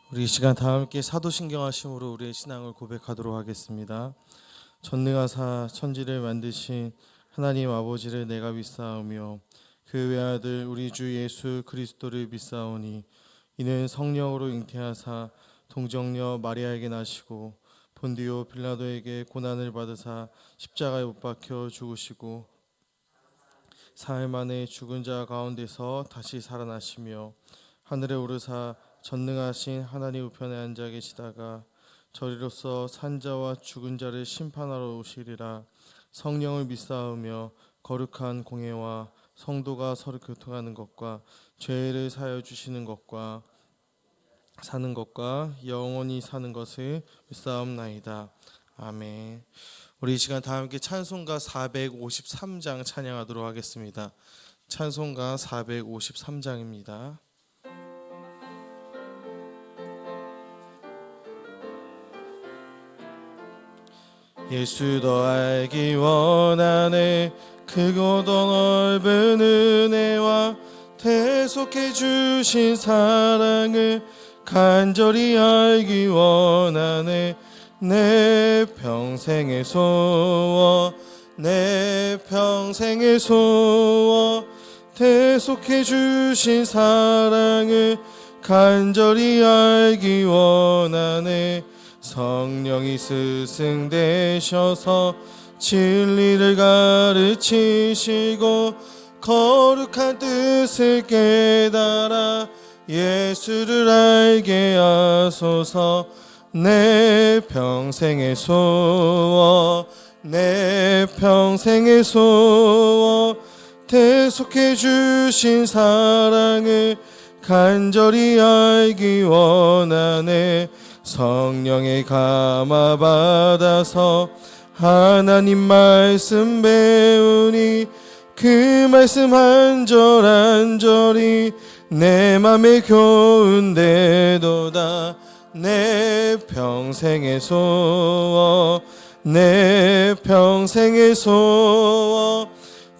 우리 이 시간 다 함께 사도신경하심으로 우리의 신앙을 고백하도록 하겠습니다. 전능하사 천지를 만드신 하나님 아버지를 내가 믿사오며 그 외아들 우리 주 예수 그리스도를 믿사오니 이는 성령으로 잉태하사 동정녀 마리아에게 나시고 본디오 빌라도에게 고난을 받으사 십자가에 못 박혀 죽으시고 사흘 만에 죽은 자 가운데서 다시 살아나시며 하늘에 오르사 전능하신 하나님 우편에 앉아 계시다가 저리로서 산자와 죽은 자를 심판하러 오시리라. 성령을 믿사오며 거룩한 공회와 성도가 서로 교통하는 것과 죄를 사하여 주시는 것과 사는 것과 영원히 사는 것을 믿사옵나이다. 아멘. 우리 이 시간 다 함께 찬송가 453장 찬양하도록 하겠습니다. 찬송가 453장입니다. 예수 더 알기 원하네. 크고 더 넓은 은혜와 대속해 주신 사랑을 간절히 알기 원하네. 내 평생의 소원, 내 평생의 소원, 대속해 주신 사랑을 간절히 알기 원하네. 성령이 스승 되셔서 진리를 가르치시고 거룩한 뜻을 깨달아 예수를 알게 하소서. 내 평생의 소원, 내 평생의 소원, 대속해 주신 사랑을 간절히 알기 원하네. 성령의 감화 받아서 하나님 말씀 배우니 그 말씀 한 절 한 절이 내 맘에 교훈되도다. 내 평생의 소원, 내 평생의 소원,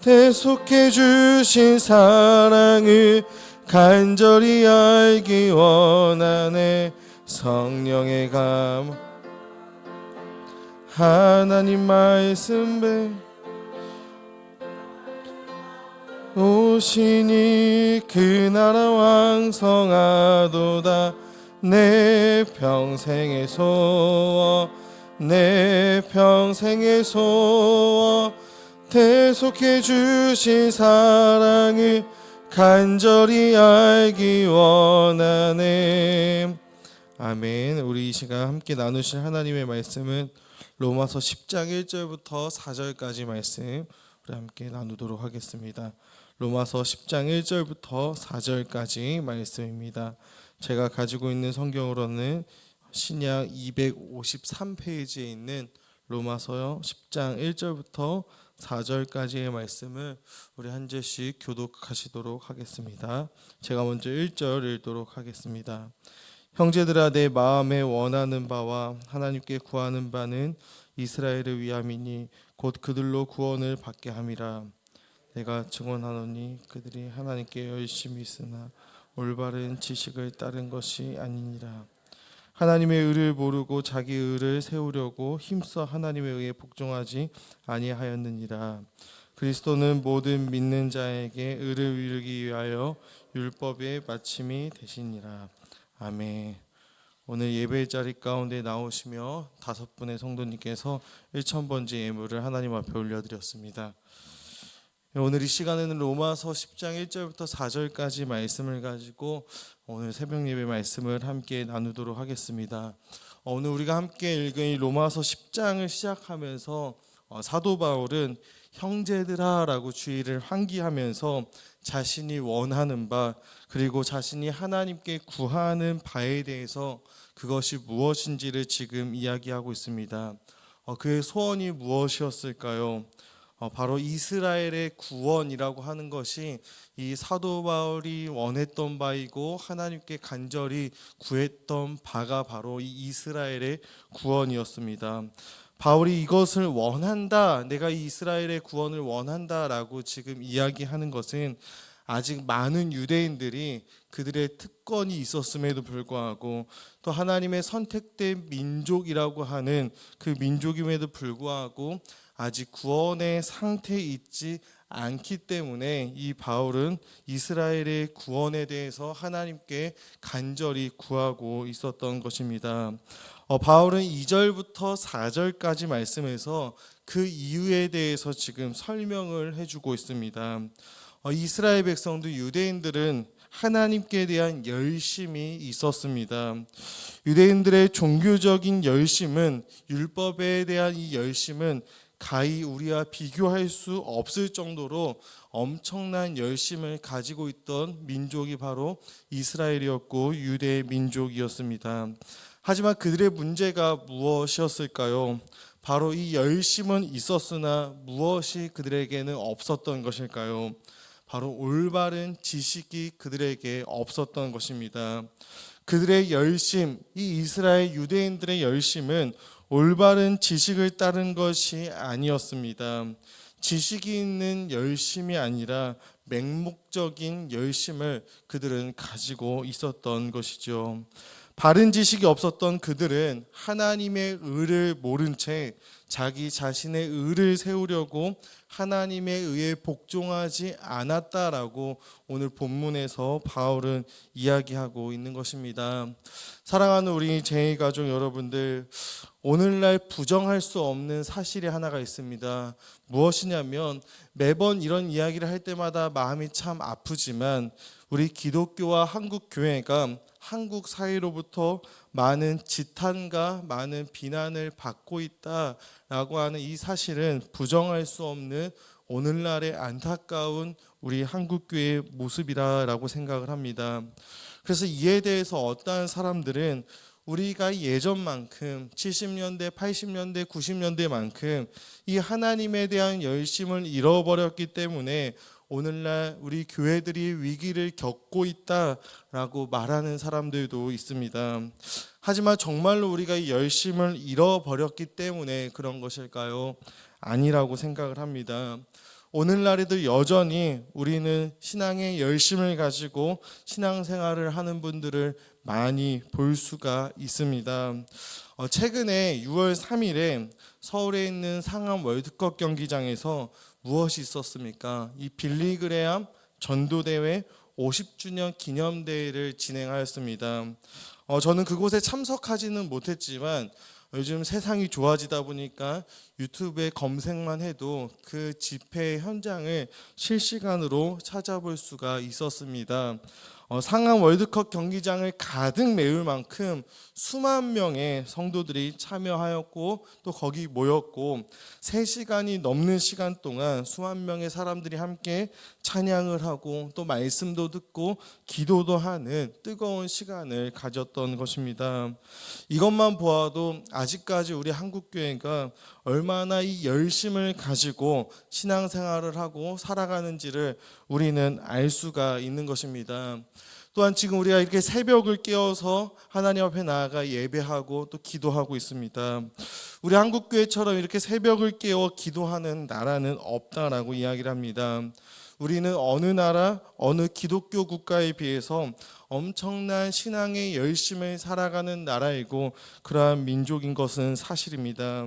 대속해 주신 사랑을 간절히 알기 원하네. 성령의 감 하나님 말씀 오시니 그 나라 왕성하도다. 내 평생의 소원, 내 평생의 소원, 대속해 주신 사랑을 간절히 알기 원하네. 아멘. 우리 이 시간 함께 나누실 하나님의 말씀은 로마서 10장 1절부터 4절까지 말씀 우리 함께 나누도록 하겠습니다. 로마서 10장 1절부터 4절까지 말씀입니다. 제가 가지고 있는 성경으로는 신약 253페이지에 있는 로마서 10장 1절부터 4절까지의 말씀을 우리 한 절씩 교독하시도록 하겠습니다. 제가 먼저 1절 읽도록 하겠습니다. 형제들아, 내 마음에 원하는 바와 하나님께 구하는 바는 이스라엘을 위함이니 곧 그들로 구원을 받게 함이라. 내가 증언하노니 그들이 하나님께 열심히 있으나 올바른 지식을 따른 것이 아니니라. 하나님의 의를 모르고 자기 의를 세우려고 힘써 하나님에 의해 복종하지 아니하였느니라. 그리스도는 모든 믿는 자에게 의를 이루기 위하여 율법의 마침이 되시니라. 아멘. 오늘 예배 자리 가운데 나오시며 5분의 성도님께서 1000번째 예물을 하나님 앞에 올려드렸습니다. 오늘 이 시간에는 로마서 10장 1절부터 4절까지 말씀을 가지고 오늘 새벽 예배 말씀을 함께 나누도록 하겠습니다. 오늘 우리가 함께 읽은 이 로마서 10장을 시작하면서 사도 바울은 형제들아 라고 주의를 환기하면서 자신이 원하는 바 그리고 자신이 하나님께 구하는 바에 대해서 그것이 무엇인지를 지금 이야기하고 있습니다. 그의 소원이 무엇이었을까요? 바로 이스라엘의 구원이라고 하는 것이 이 사도 바울이 원했던 바이고 하나님께 간절히 구했던 바가 바로 이 이스라엘의 구원이었습니다. 바울이 이것을 원한다, 내가 이 이스라엘의 구원을 원한다라고 지금 이야기하는 것은 아직 많은 유대인들이 그들의 특권이 있었음에도 불구하고 또 하나님의 선택된 민족이라고 하는 그 민족임에도 불구하고 아직 구원의 상태에 있지 않기 때문에 이 바울은 이스라엘의 구원에 대해서 하나님께 간절히 구하고 있었던 것입니다. 바울은 2절부터 4절까지 말씀에서 그 이유에 대해서 지금 설명을 해주고 있습니다. 이스라엘 백성들 유대인들은 하나님께 대한 열심이 있었습니다. 유대인들의 종교적인 열심은, 율법에 대한 이 열심은 가히 우리와 비교할 수 없을 정도로 엄청난 열심을 가지고 있던 민족이 바로 이스라엘이었고 유대 민족이었습니다. 하지만 그들의 문제가 무엇이었을까요? 바로 이 열심은 있었으나 무엇이 그들에게는 없었던 것일까요? 바로 올바른 지식이 그들에게 없었던 것입니다. 그들의 열심, 이 이스라엘 유대인들의 열심은 올바른 지식을 따른 것이 아니었습니다. 지식이 있는 열심이 아니라 맹목적인 열심을 그들은 가지고 있었던 것이죠. 바른 지식이 없었던 그들은 하나님의 의를 모른 채 자기 자신의 의를 세우려고 하나님의 의에 복종하지 않았다라고 오늘 본문에서 바울은 이야기하고 있는 것입니다. 사랑하는 우리 제2가족 여러분들, 오늘날 부정할 수 없는 사실이 하나가 있습니다. 무엇이냐면 매번 이런 이야기를 할 때마다 마음이 참 아프지만 우리 기독교와 한국 교회가 한국 사회로부터 많은 지탄과 많은 비난을 받고 있다라고 하는 이 사실은 부정할 수 없는 오늘날의 안타까운 우리 한국교회의 모습이라고 생각을 합니다. 그래서 이에 대해서 어떠한 사람들은 우리가 예전만큼 70년대, 80년대, 90년대만큼 이 하나님에 대한 열심을 잃어버렸기 때문에 오늘날 우리 교회들이 위기를 겪고 있다라고 말하는 사람들도 있습니다. 하지만 정말로 우리가 이 열심을 잃어버렸기 때문에 그런 것일까요? 아니라고 생각을 합니다. 오늘날에도 여전히 우리는 신앙의 열심을 가지고 신앙생활을 하는 분들을 많이 볼 수가 있습니다. 최근에 6월 3일에 서울에 있는 상암 월드컵 경기장에서 무엇이 있었습니까? 이 빌리그레암 전도대회 50주년 기념대회를 진행하였습니다. 저는 그곳에 참석하지는 못했지만 요즘 세상이 좋아지다 보니까 유튜브에 검색만 해도 그 집회 현장을 실시간으로 찾아볼 수가 있었습니다. 상암 월드컵 경기장을 가득 메울 만큼 수만 명의 성도들이 참여하였고 또 거기 모였고 3시간이 넘는 시간 동안 수만 명의 사람들이 함께 찬양을 하고 또 말씀도 듣고 기도도 하는 뜨거운 시간을 가졌던 것입니다. 이것만 보아도 아직까지 우리 한국교회가 얼마나 이 열심을 가지고 신앙생활을 하고 살아가는지를 우리는 알 수가 있는 것입니다. 또한 지금 우리가 이렇게 새벽을 깨어서 하나님 앞에 나아가 예배하고 또 기도하고 있습니다. 우리 한국교회처럼 이렇게 새벽을 깨어 기도하는 나라는 없다라고 이야기를 합니다. 우리는 어느 나라, 어느 기독교 국가에 비해서 엄청난 신앙의 열심을 살아가는 나라이고 그러한 민족인 것은 사실입니다.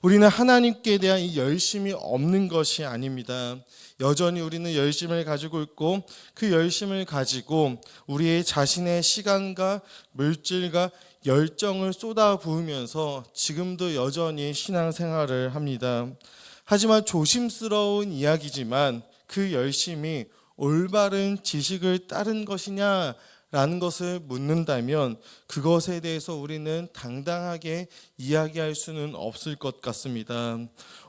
우리는 하나님께 대한 이 열심이 없는 것이 아닙니다. 여전히 우리는 열심을 가지고 있고 그 열심을 가지고 우리의 자신의 시간과 물질과 열정을 쏟아부으면서 지금도 여전히 신앙생활을 합니다. 하지만 조심스러운 이야기지만 그 열심이 올바른 지식을 따른 것이냐 라는 것을 묻는다면 그것에 대해서 우리는 당당하게 이야기할 수는 없을 것 같습니다.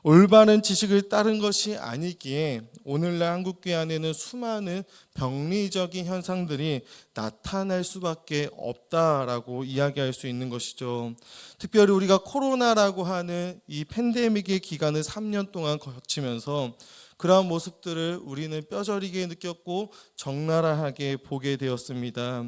올바른 지식을 따른 것이 아니기에 오늘날 한국교회 안에는 수많은 병리적인 현상들이 나타날 수밖에 없다라고 이야기할 수 있는 것이죠. 특별히 우리가 코로나라고 하는 이 팬데믹의 기간을 3년 동안 거치면서 그러한 모습들을 우리는 뼈저리게 느꼈고 적나라하게 보게 되었습니다.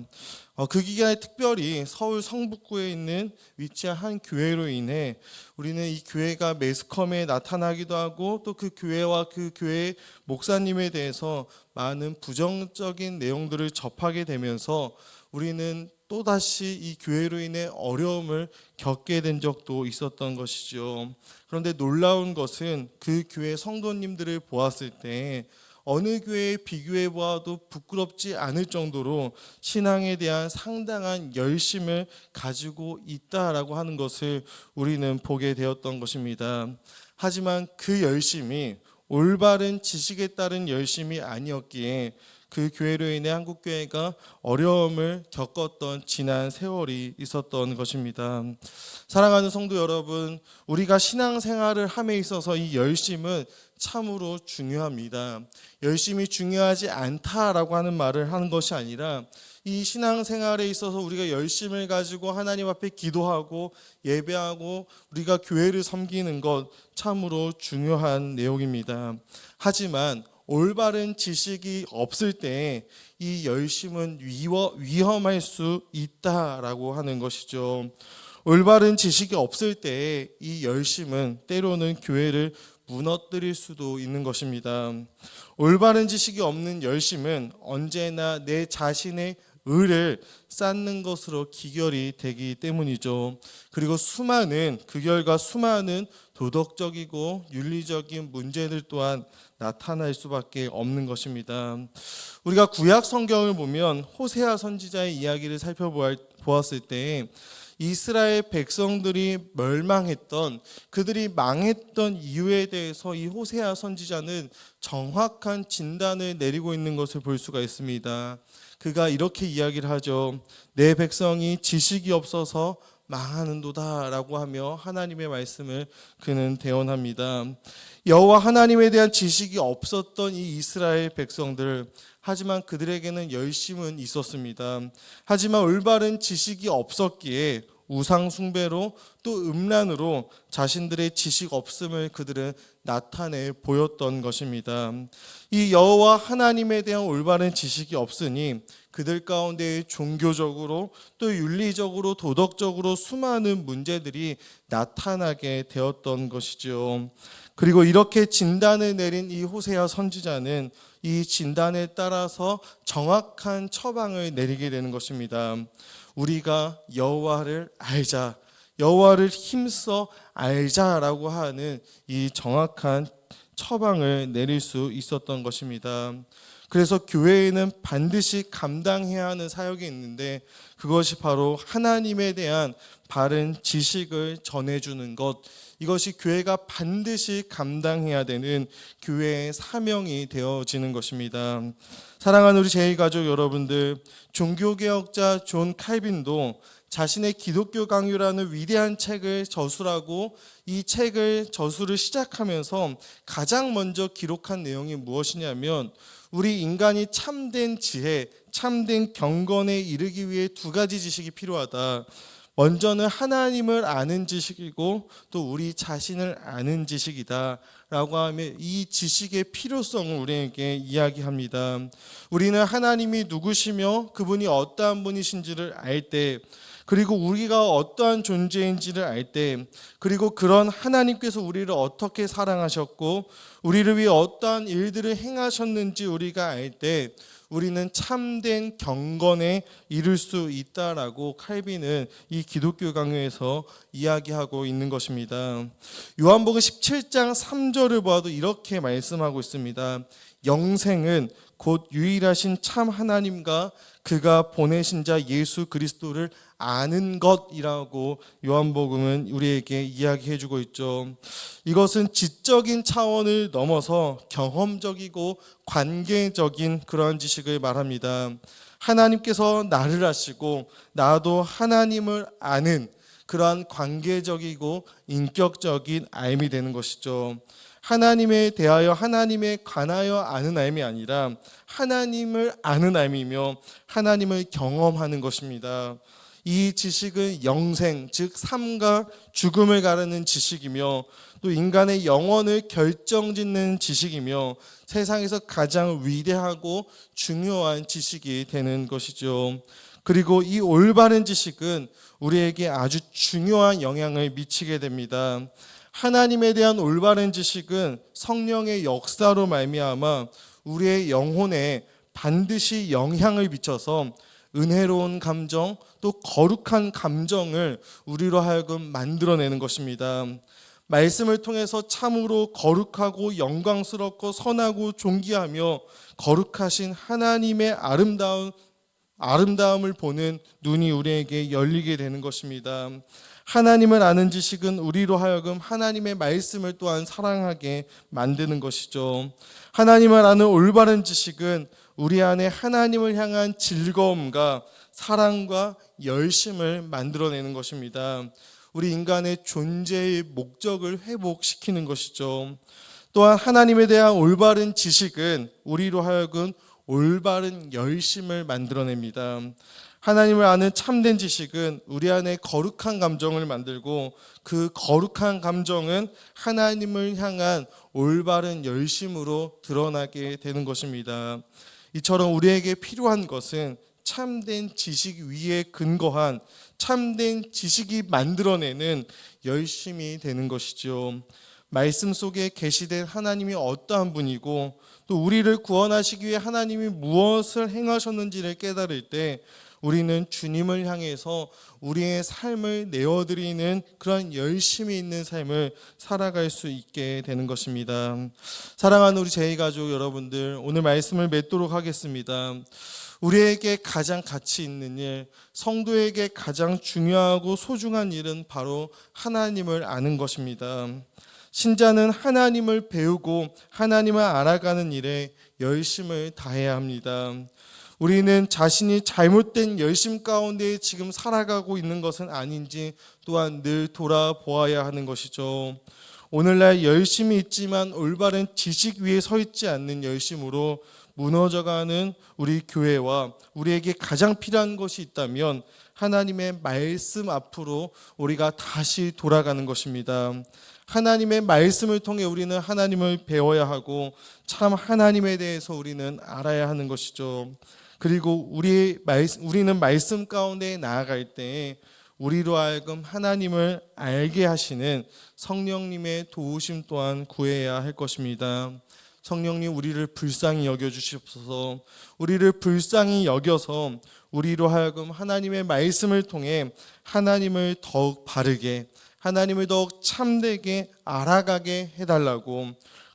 그 기간에 특별히 서울 성북구에 있는 위치한 한 교회로 인해 우리는 이 교회가 매스컴에 나타나기도 하고 또 그 교회와 그 교회의 목사님에 대해서 많은 부정적인 내용들을 접하게 되면서 우리는 또다시 이 교회로 인해 어려움을 겪게 된 적도 있었던 것이죠. 그런데 놀라운 것은 그 교회 성도님들을 보았을 때 어느 교회에 비교해 보아도 부끄럽지 않을 정도로 신앙에 대한 상당한 열심을 가지고 있다라고 하는 것을 우리는 보게 되었던 것입니다. 하지만 그 열심이 올바른 지식에 따른 열심이 아니었기에 그 교회로 인해 한국교회가 어려움을 겪었던 지난 세월이 있었던 것입니다. 사랑하는 성도 여러분, 우리가 신앙생활을 함에 있어서 이 열심은 참으로 중요합니다. 열심이 중요하지 않다라고 하는 말을 하는 것이 아니라 이 신앙생활에 있어서 우리가 열심을 가지고 하나님 앞에 기도하고 예배하고 우리가 교회를 섬기는 것 참으로 중요한 내용입니다. 하지만 올바른 지식이 없을 때 이 열심은 위험할 수 있다라고 하는 것이죠. 올바른 지식이 없을 때 이 열심은 때로는 교회를 무너뜨릴 수도 있는 것입니다. 올바른 지식이 없는 열심은 언제나 내 자신의 의를 쌓는 것으로 기결이 되기 때문이죠. 그리고 그 결과 수많은 도덕적이고 윤리적인 문제들 또한 나타날 수밖에 없는 것입니다. 우리가 구약 성경을 보면 호세아 선지자의 이야기를 살펴보았을 때 이스라엘 백성들이 멸망했던 그들이 망했던 이유에 대해서 이 호세아 선지자는 정확한 진단을 내리고 있는 것을 볼 수가 있습니다. 그가 이렇게 이야기를 하죠. 내 백성이 지식이 없어서 망하는도다 라고 하며 하나님의 말씀을 그는 대언합니다. 여호와 하나님에 대한 지식이 없었던 이 이스라엘 백성들, 하지만 그들에게는 열심은 있었습니다. 하지만 올바른 지식이 없었기에 우상 숭배로 또 음란으로 자신들의 지식 없음을 그들은 나타내 보였던 것입니다. 이 여호와 하나님에 대한 올바른 지식이 없으니 그들 가운데 종교적으로 또 윤리적으로 도덕적으로 수많은 문제들이 나타나게 되었던 것이죠. 그리고 이렇게 진단을 내린 이 호세아 선지자는 이 진단에 따라서 정확한 처방을 내리게 되는 것입니다. 우리가 여호와를 알자, 여호와를 힘써 알자라고 하는 이 정확한 처방을 내릴 수 있었던 것입니다. 그래서 교회에는 반드시 감당해야 하는 사역이 있는데 그것이 바로 하나님에 대한 바른 지식을 전해주는 것, 이것이 교회가 반드시 감당해야 되는 교회의 사명이 되어지는 것입니다. 사랑하는 우리 제2가족 여러분들, 종교개혁자 존 칼빈도 자신의 기독교 강요라는 위대한 책을 저술하고 이 책을 저술을 시작하면서 가장 먼저 기록한 내용이 무엇이냐면 우리 인간이 참된 지혜, 참된 경건에 이르기 위해 두 가지 지식이 필요하다. 먼저는 하나님을 아는 지식이고 또 우리 자신을 아는 지식이다 라고 하며 이 지식의 필요성을 우리에게 이야기합니다. 우리는 하나님이 누구시며 그분이 어떠한 분이신지를 알 때, 그리고 우리가 어떠한 존재인지를 알 때, 그리고 그런 하나님께서 우리를 어떻게 사랑하셨고 우리를 위해 어떠한 일들을 행하셨는지 우리가 알 때 우리는 참된 경건에 이를 수 있다라고 칼빈은 이 기독교 강요에서 이야기하고 있는 것입니다. 요한복음 17장 3절을 보아도 이렇게 말씀하고 있습니다. 영생은 곧 유일하신 참 하나님과 그가 보내신 자 예수 그리스도를 아는 것이라고 요한복음은 우리에게 이야기해주고 있죠. 이것은 지적인 차원을 넘어서 경험적이고 관계적인 그러한 지식을 말합니다. 하나님께서 나를 아시고 나도 하나님을 아는 그러한 관계적이고 인격적인 알미 되는 것이죠. 하나님에 대하여 하나님에 관하여 아는 알미 아니라 하나님을 아는 알미며 하나님을 경험하는 것입니다. 이 지식은 영생, 즉 삶과 죽음을 가르는 지식이며 또 인간의 영혼을 결정짓는 지식이며 세상에서 가장 위대하고 중요한 지식이 되는 것이죠. 그리고 이 올바른 지식은 우리에게 아주 중요한 영향을 미치게 됩니다. 하나님에 대한 올바른 지식은 성령의 역사로 말미암아 우리의 영혼에 반드시 영향을 미쳐서 은혜로운 감정 또 거룩한 감정을 우리로 하여금 만들어내는 것입니다. 말씀을 통해서 참으로 거룩하고 영광스럽고 선하고 존귀하며 거룩하신 하나님의 아름다움을 보는 눈이 우리에게 열리게 되는 것입니다. 하나님을 아는 지식은 우리로 하여금 하나님의 말씀을 또한 사랑하게 만드는 것이죠. 하나님을 아는 올바른 지식은 우리 안에 하나님을 향한 즐거움과 사랑과 열심을 만들어내는 것입니다. 우리 인간의 존재의 목적을 회복시키는 것이죠. 또한 하나님에 대한 올바른 지식은 우리로 하여금 올바른 열심을 만들어냅니다. 하나님을 아는 참된 지식은 우리 안에 거룩한 감정을 만들고 그 거룩한 감정은 하나님을 향한 올바른 열심으로 드러나게 되는 것입니다. 이처럼 우리에게 필요한 것은 참된 지식 위에 근거한 참된 지식이 만들어내는 열심이 되는 것이죠. 말씀 속에 계시된 하나님이 어떠한 분이고 또 우리를 구원하시기 위해 하나님이 무엇을 행하셨는지를 깨달을 때 우리는 주님을 향해서 우리의 삶을 내어드리는 그런 열심이 있는 삶을 살아갈 수 있게 되는 것입니다. 사랑하는 우리 제2가족 여러분들, 오늘 말씀을 맺도록 하겠습니다. 우리에게 가장 가치 있는 일, 성도에게 가장 중요하고 소중한 일은 바로 하나님을 아는 것입니다. 신자는 하나님을 배우고 하나님을 알아가는 일에 열심을 다해야 합니다. 우리는 자신이 잘못된 열심 가운데 지금 살아가고 있는 것은 아닌지 또한 늘 돌아보아야 하는 것이죠. 오늘날 열심이 있지만 올바른 지식 위에 서 있지 않는 열심으로 무너져가는 우리 교회와 우리에게 가장 필요한 것이 있다면 하나님의 말씀 앞으로 우리가 다시 돌아가는 것입니다. 하나님의 말씀을 통해 우리는 하나님을 배워야 하고 참 하나님에 대해서 우리는 알아야 하는 것이죠. 그리고 우리는 말씀 가운데 나아갈 때 우리로 하여금 하나님을 알게 하시는 성령님의 도우심 또한 구해야 할 것입니다. 성령님, 우리를 불쌍히 여겨주시옵소서. 우리를 불쌍히 여겨서 우리로 하여금 하나님의 말씀을 통해 하나님을 더욱 바르게, 하나님을 더욱 참되게 알아가게 해달라고,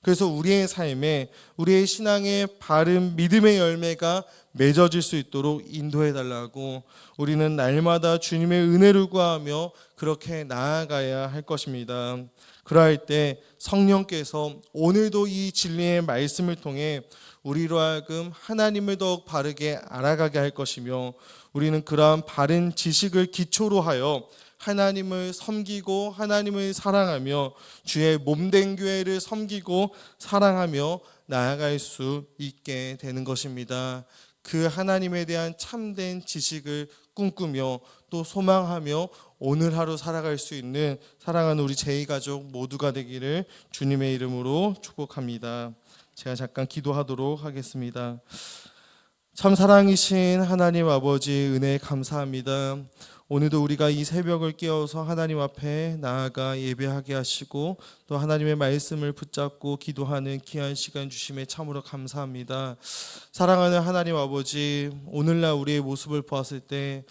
그래서 우리의 삶에, 우리의 신앙의 바른 믿음의 열매가 맺어질 수 있도록 인도해달라고 우리는 날마다 주님의 은혜를 구하며 그렇게 나아가야 할 것입니다. 그러할 때 성령께서 오늘도 이 진리의 말씀을 통해 우리로 하여금 하나님을 더욱 바르게 알아가게 할 것이며, 우리는 그러한 바른 지식을 기초로 하여 하나님을 섬기고 하나님을 사랑하며 주의 몸된 교회를 섬기고 사랑하며 나아갈 수 있게 되는 것입니다. 그 하나님에 대한 참된 지식을 꿈꾸며 또 소망하며 오늘 하루 살아갈 수 있는 사랑하는 우리 제2가족 모두가 되기를 주님의 이름으로 축복합니다. 제가 잠깐 기도하도록 하겠습니다. 참 사랑이신 하나님 아버지, 은혜 감사합니다. 오늘도 우리가 이 새벽을 깨어서 하나님 앞에 나아가 예배하게 하시고 또 하나님의 말씀을 붙잡고 기도하는 귀한 시간 주심에 참으로 감사합니다. 사랑하는 하나님 아버지, 오늘날 우리의 모습을 보았을 때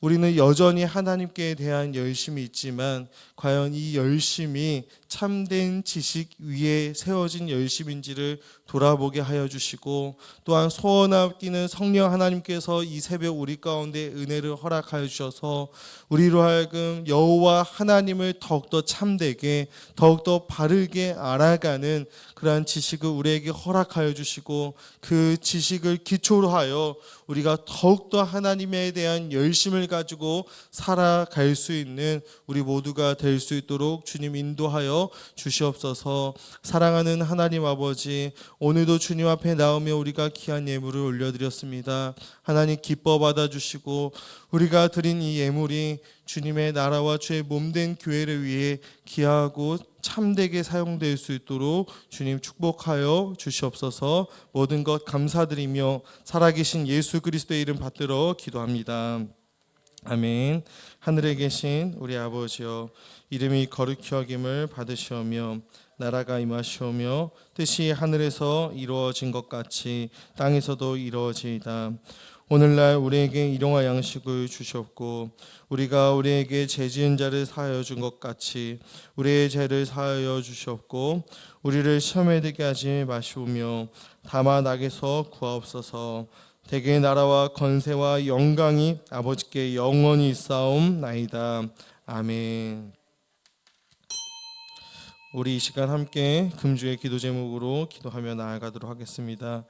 우리는 여전히 하나님께 대한 열심이 있지만 과연 이 열심이 참된 지식 위에 세워진 열심인지를 돌아보게 하여 주시고, 또한 소원하기는 성령 하나님께서 이 새벽 우리 가운데 은혜를 허락하여 주셔서 우리로 하여금 여호와 하나님을 더욱더 참되게 더욱더 바르게 알아가는 그러한 지식을 우리에게 허락하여 주시고, 그 지식을 기초로 하여 우리가 더욱더 하나님에 대한 열심을 가지고 살아갈 수 있는 우리 모두가 될 수 있도록 주님 인도하여 주시옵소서. 사랑하는 하나님 아버지, 오늘도 주님 앞에 나오며 우리가 귀한 예물을 올려드렸습니다. 하나님 기뻐 받아주시고 우리가 드린 이 예물이 주님의 나라와 주의 몸된 교회를 위해 귀하고 참되게 사용될 수 있도록 주님 축복하여 주시옵소서. 모든 것 감사드리며 살아계신 예수 그리스도의 이름 받들어 기도합니다. 아멘. 하늘에 계신 우리 아버지여, 이름이 거룩히 여김을 받으시오며 나라가 임하시오며 뜻이 하늘에서 이루어진 것 같이 땅에서도 이루어지이다. 오늘날 우리에게 일용할 양식을 주시옵고 우리가 우리에게 죄 지은 자를 사하여 준 것 같이 우리의 죄를 사하여 주시옵고 우리를 시험에 들게 하지 마시오며 다만 악에서 구하옵소서. 대개의 나라와 권세와 영광이 아버지께 영원히 있사옵나이다. 아멘. 우리 이 시간 함께 금주의 기도 제목으로 기도하며 나아가도록 하겠습니다.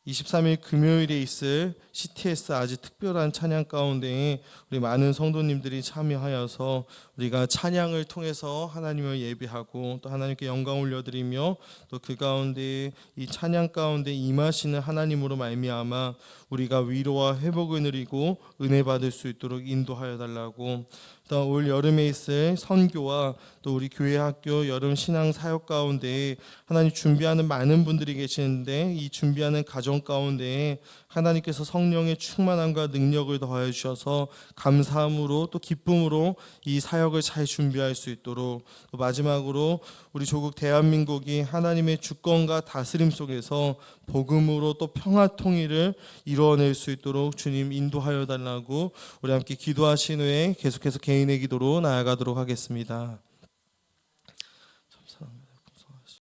23일 금요일에 있을 CTS 아주 특별한 찬양 가운데 우리 많은 성도님들이 참여하여서 우리가 찬양을 통해서 하나님을 예배하고 또 하나님께 영광 올려드리며 또 그 가운데 이 찬양 가운데 임하시는 하나님으로 말미암아 우리가 위로와 회복을 누리고 은혜 받을 수 있도록 인도하여 달라고, 또 올 여름에 있을 선교와 또 우리 교회 학교 여름 신앙 사역 가운데 하나님 준비하는 많은 분들이 계시는데 이 준비하는 가정 가운데 하나님께서 성령의 충만함과 능력을 더하여 주셔서 감사함으로 또 기쁨으로 이 사역을 잘 준비할 수 있도록, 또 마지막으로 우리 조국 대한민국이 하나님의 주권과 다스림 속에서 복음으로 또 평화 통일을 이루어낼 수 있도록 주님 인도하여 달라고 우리 함께 기도하신 후에 계속해서 개인의 기도로 나아가도록 하겠습니다.